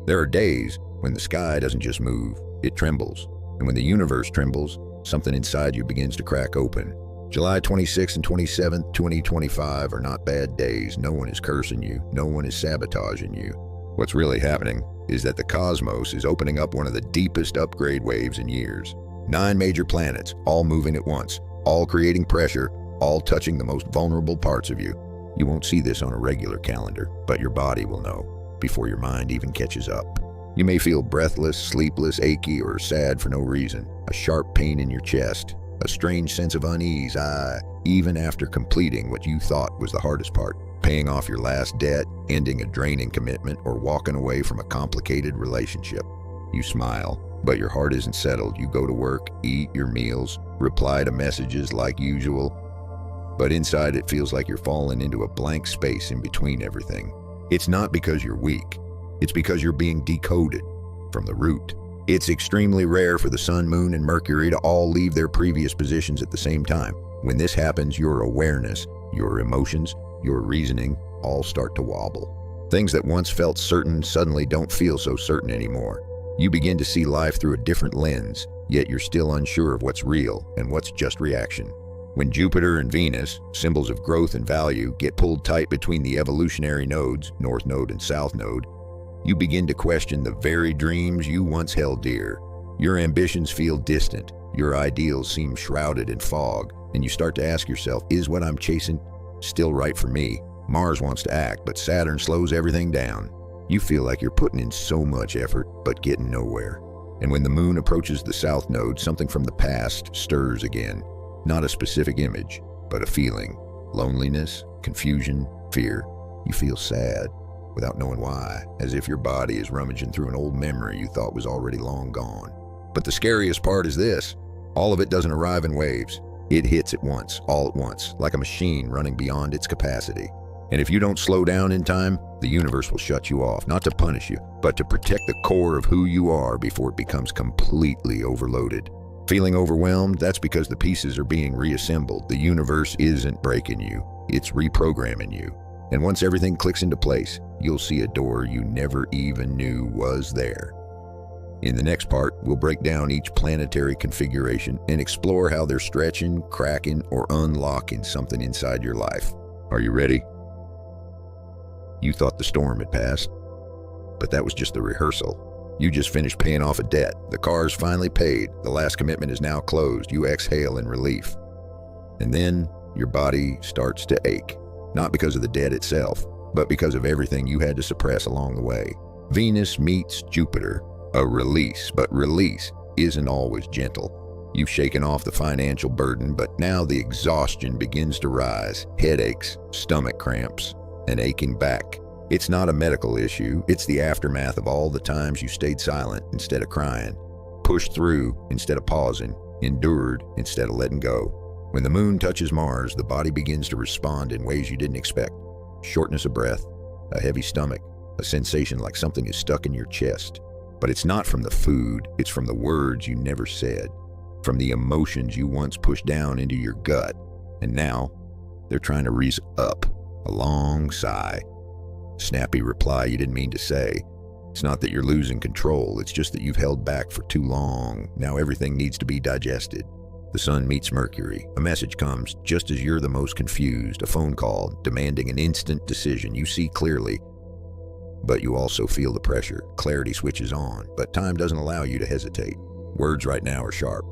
There are days when the sky doesn't just move, it trembles. And when the universe trembles, something inside you begins to crack open. July 26th and 27th, 2025 are not bad days. No one is cursing you. No one is sabotaging you. What's really happening is that the cosmos is opening up one of the deepest upgrade waves in years. 9 major planets, all moving at once, all creating pressure, all touching the most vulnerable parts of you. You won't see this on a regular calendar, but your body will know before your mind even catches up. You may feel breathless, sleepless, achy, or sad for no reason. A sharp pain in your chest, a strange sense of unease, even after completing what you thought was the hardest part. Paying off your last debt, ending a draining commitment, or walking away from a complicated relationship. You smile, but your heart isn't settled. You go to work, eat your meals, reply to messages like usual, but inside it feels like you're falling into a blank space in between everything. It's not because you're weak. It's because you're being decoded from the root. It's extremely rare for the sun, moon, and Mercury to all leave their previous positions at the same time. When this happens, your awareness, your emotions, your reasoning all start to wobble. Things that once felt certain suddenly don't feel so certain anymore. You begin to see life through a different lens, yet you're still unsure of what's real and what's just reaction. When Jupiter and Venus, symbols of growth and value, get pulled tight between the evolutionary nodes, North Node and South Node, you begin to question the very dreams you once held dear. Your ambitions feel distant, your ideals seem shrouded in fog, and you start to ask yourself, is what I'm chasing still right for me? Mars wants to act, but Saturn slows everything down. You feel like you're putting in so much effort, but getting nowhere. And when the moon approaches the South Node, something from the past stirs again. Not a specific image, but a feeling. Loneliness, confusion, fear. You feel sad, without knowing why, as if your body is rummaging through an old memory you thought was already long gone. But the scariest part is this: all of it doesn't arrive in waves. It hits at once, all at once, like a machine running beyond its capacity. And if you don't slow down in time, the universe will shut you off, not to punish you, but to protect the core of who you are before it becomes completely overloaded. Feeling overwhelmed? That's because the pieces are being reassembled. The universe isn't breaking you, it's reprogramming you. And once everything clicks into place, you'll see a door you never even knew was there. In the next part, we'll break down each planetary configuration and explore how they're stretching, cracking, or unlocking something inside your life. Are you ready? You thought the storm had passed, but that was just the rehearsal. You just finished paying off a debt. The car's finally paid. The last commitment is now closed. You exhale in relief. And then your body starts to ache. Not because of the debt itself, but because of everything you had to suppress along the way. Venus meets Jupiter, a release, but release isn't always gentle. You've shaken off the financial burden, but now the exhaustion begins to rise. Headaches, stomach cramps, an aching back. It's not a medical issue, it's the aftermath of all the times you stayed silent instead of crying, pushed through instead of pausing, endured instead of letting go. When the moon touches Mars, the body begins to respond in ways you didn't expect. Shortness of breath, a heavy stomach, a sensation like something is stuck in your chest. But it's not from the food, it's from the words you never said, from the emotions you once pushed down into your gut. And now, they're trying to raise up. A long sigh. Snappy reply you didn't mean to say. It's not that you're losing control, it's just that you've held back for too long. Now everything needs to be digested. The sun meets Mercury. A message comes just as you're the most confused, a phone call demanding an instant decision. You see clearly, but you also feel the pressure. Clarity switches on, but time doesn't allow you to hesitate. Words right now are sharp.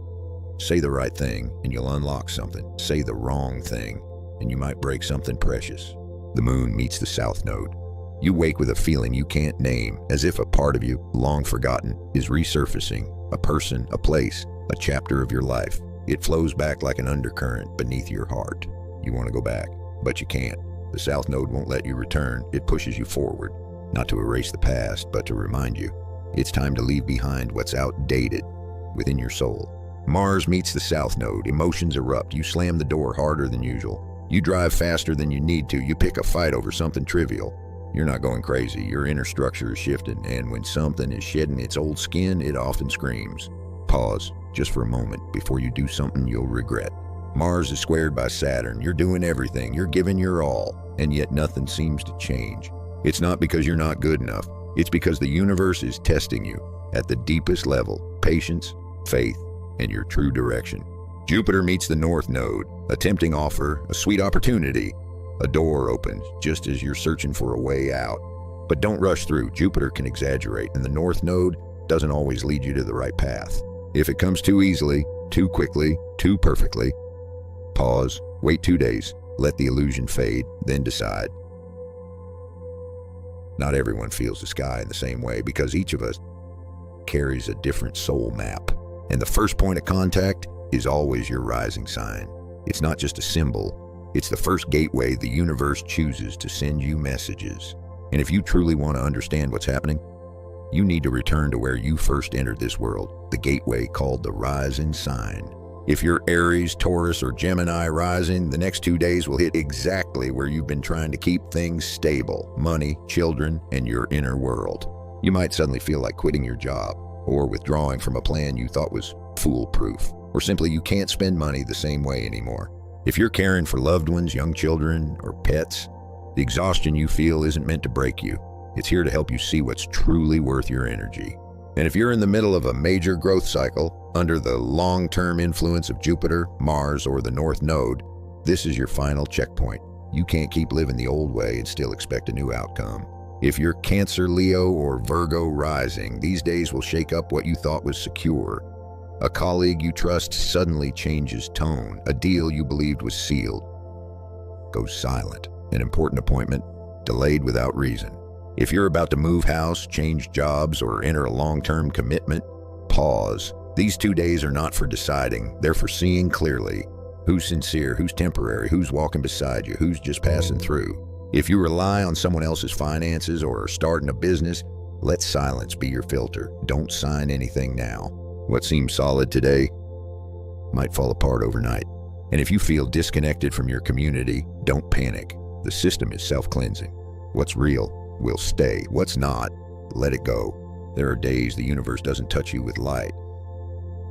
Say the right thing and you'll unlock something. Say the wrong thing and you might break something precious. The moon meets the South Node. You wake with a feeling you can't name, as if a part of you, long forgotten, is resurfacing. A person, a place, a chapter of your life. It flows back like an undercurrent beneath your heart. You want to go back, but you can't. The South Node won't let you return. It pushes you forward, not to erase the past, but to remind you. It's time to leave behind what's outdated within your soul. Mars meets the South Node. Emotions erupt. You slam the door harder than usual. You drive faster than you need to. You pick a fight over something trivial. You're not going crazy. Your inner structure is shifting, and when something is shedding its old skin, it often screams. Pause, just for a moment, before you do something you'll regret. Mars is squared by Saturn. You're doing everything. You're giving your all, and yet nothing seems to change. It's not because you're not good enough. It's because the universe is testing you at the deepest level: patience, faith, and your true direction. Jupiter meets the North Node, a tempting offer, a sweet opportunity. A door opens just as you're searching for a way out. But don't rush through. Jupiter can exaggerate, and the North Node doesn't always lead you to the right path. If it comes too easily, too quickly, too perfectly, pause, wait 2 days, let the illusion fade, then decide. Not everyone feels the sky in the same way because each of us carries a different soul map. And the first point of contact is always your rising sign. It's not just a symbol. It's the first gateway the universe chooses to send you messages. And if you truly want to understand what's happening, you need to return to where you first entered this world, the gateway called the rising sign. If you're Aries, Taurus, or Gemini rising, the next 2 days will hit exactly where you've been trying to keep things stable: money, children, and your inner world. You might suddenly feel like quitting your job, or withdrawing from a plan you thought was foolproof, or simply you can't spend money the same way anymore. If you're caring for loved ones, young children, or pets, the exhaustion you feel isn't meant to break you. It's here to help you see what's truly worth your energy. And if you're in the middle of a major growth cycle, under the long-term influence of Jupiter, Mars, or the North Node, this is your final checkpoint. You can't keep living the old way and still expect a new outcome. If you're Cancer, Leo, or Virgo rising, these days will shake up what you thought was secure. A colleague you trust suddenly changes tone. A deal you believed was sealed goes silent. An important appointment delayed without reason. If you're about to move house, change jobs, or enter a long-term commitment, pause. These 2 days are not for deciding. They're for seeing clearly. Who's sincere, who's temporary, who's walking beside you, who's just passing through. If you rely on someone else's finances or are starting a business, let silence be your filter. Don't sign anything now. What seems solid today might fall apart overnight. And if you feel disconnected from your community, don't panic. The system is self-cleansing. What's real will stay. What's not, let it go. There are days the universe doesn't touch you with light,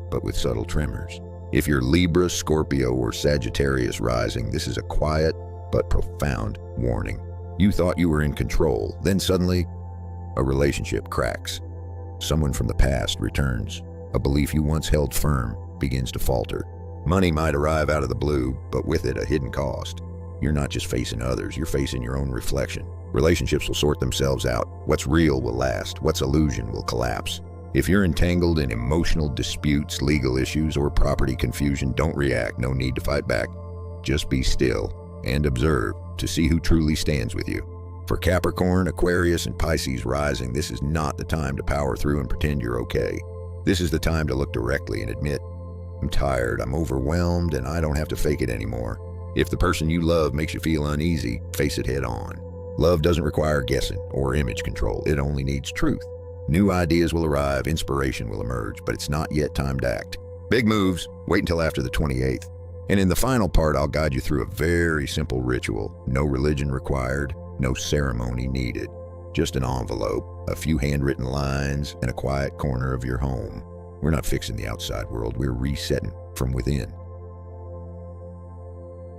but with subtle tremors. If you're Libra, Scorpio, or Sagittarius rising, this is a quiet but profound warning. You thought you were in control, then suddenly a relationship cracks. Someone from the past returns. A belief you once held firm begins to falter. Money might arrive out of the blue, but with it a hidden cost. You're not just facing others, you're facing your own reflection. Relationships will sort themselves out. What's real will last. What's illusion will collapse. If you're entangled in emotional disputes, legal issues, or property confusion, don't react. No need to fight back. Just be still and observe to see who truly stands with you. For Capricorn, Aquarius, and Pisces rising, this is not the time to power through and pretend you're okay. This is the time to look directly and admit, I'm tired, I'm overwhelmed, and I don't have to fake it anymore. If the person you love makes you feel uneasy, face it head on. Love doesn't require guessing or image control. It only needs truth. New ideas will arrive, inspiration will emerge, but it's not yet time to act. Big moves, wait until after the 28th. And in the final part, I'll guide you through a very simple ritual. No religion required, no ceremony needed. Just an envelope, a few handwritten lines, and a quiet corner of your home. We're not fixing the outside world, we're resetting from within.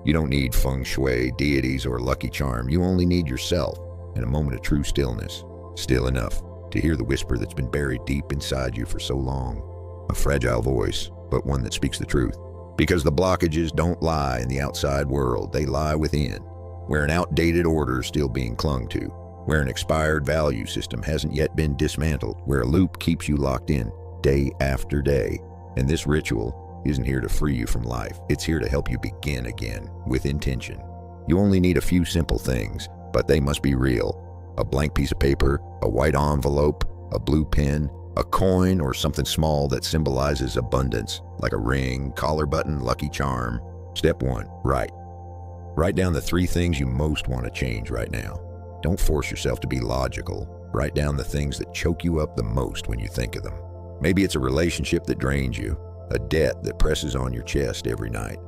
You don't need feng shui, deities, or lucky charm. You only need yourself and a moment of true stillness. Still enough to hear the whisper that's been buried deep inside you for so long. A fragile voice, but one that speaks the truth. Because the blockages don't lie in the outside world, they lie within, where an outdated order is still being clung to, where an expired value system hasn't yet been dismantled, where a loop keeps you locked in day after day. And this ritual isn't here to free you from life. It's here to help you begin again with intention. You only need a few simple things, but they must be real. A blank piece of paper, a white envelope, a blue pen, a coin, or something small that symbolizes abundance, like a ring, collar button, lucky charm. Step 1, write. Write down the 3 things you most want to change right now. Don't force yourself to be logical. Write down the things that choke you up the most when you think of them. Maybe it's a relationship that drains you, a debt that presses on your chest every night,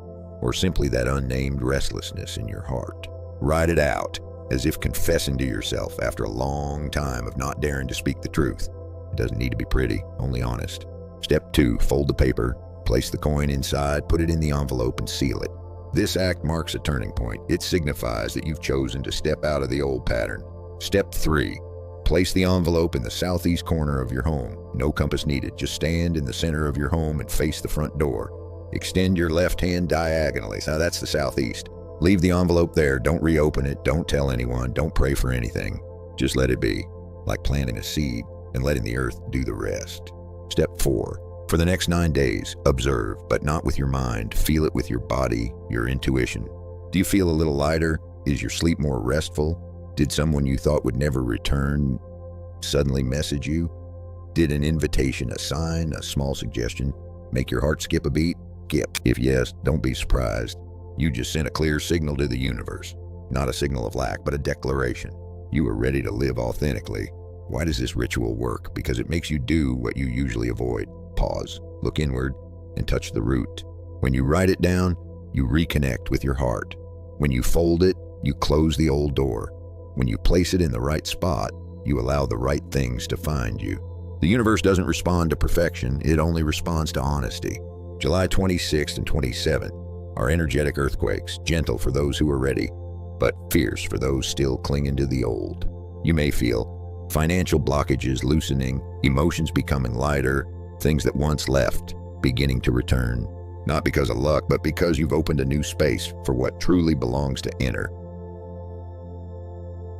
or simply that unnamed restlessness in your heart. Write it out, as if confessing to yourself after a long time of not daring to speak the truth. It doesn't need to be pretty, only honest. Step 2, fold the paper, place the coin inside, put it in the envelope, and seal it. This act marks a turning point. It signifies that you've chosen to step out of the old pattern. Step 3, Place the envelope in the southeast corner of your home. No compass needed. Just stand in the center of your home and face the front door. Extend your left hand diagonally. So that's the southeast. Leave the envelope there. Don't reopen it. Don't tell anyone. Don't pray for anything. Just let it be, like planting a seed and letting the earth do the rest. Step 4. For the next 9 days, observe, but not with your mind. Feel it with your body, your intuition. Do you feel a little lighter? Is your sleep more restful? Did someone you thought would never return suddenly message you? Did an invitation, a sign, a small suggestion make your heart skip a beat? Skip. If yes, don't be surprised. You just sent a clear signal to the universe. Not a signal of lack, but a declaration. You are ready to live authentically. Why does this ritual work? Because it makes you do what you usually avoid. Pause, look inward, and touch the root. When you write it down, you reconnect with your heart. When you fold it, you close the old door. When you place it in the right spot, you allow the right things to find you. The universe doesn't respond to perfection, it only responds to honesty. July 26th and 27th are energetic earthquakes, gentle for those who are ready, but fierce for those still clinging to the old. You may feel financial blockages loosening, emotions becoming lighter, things that once left beginning to return. Not because of luck, but because you've opened a new space for what truly belongs to enter.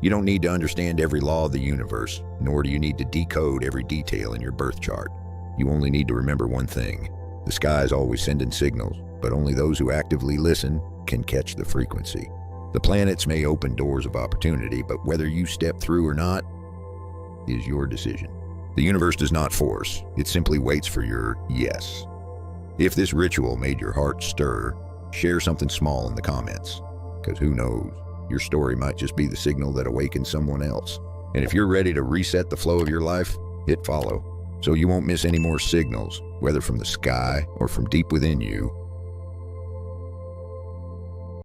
You don't need to understand every law of the universe, nor do you need to decode every detail in your birth chart. You only need to remember one thing. The sky is always sending signals, but only those who actively listen can catch the frequency. The planets may open doors of opportunity, but whether you step through or not is your decision. The universe does not force, it simply waits for your yes. If this ritual made your heart stir, share something small in the comments, because who knows? Your story might just be the signal that awakens someone else. And if you're ready to reset the flow of your life, hit follow, so you won't miss any more signals, whether from the sky or from deep within you.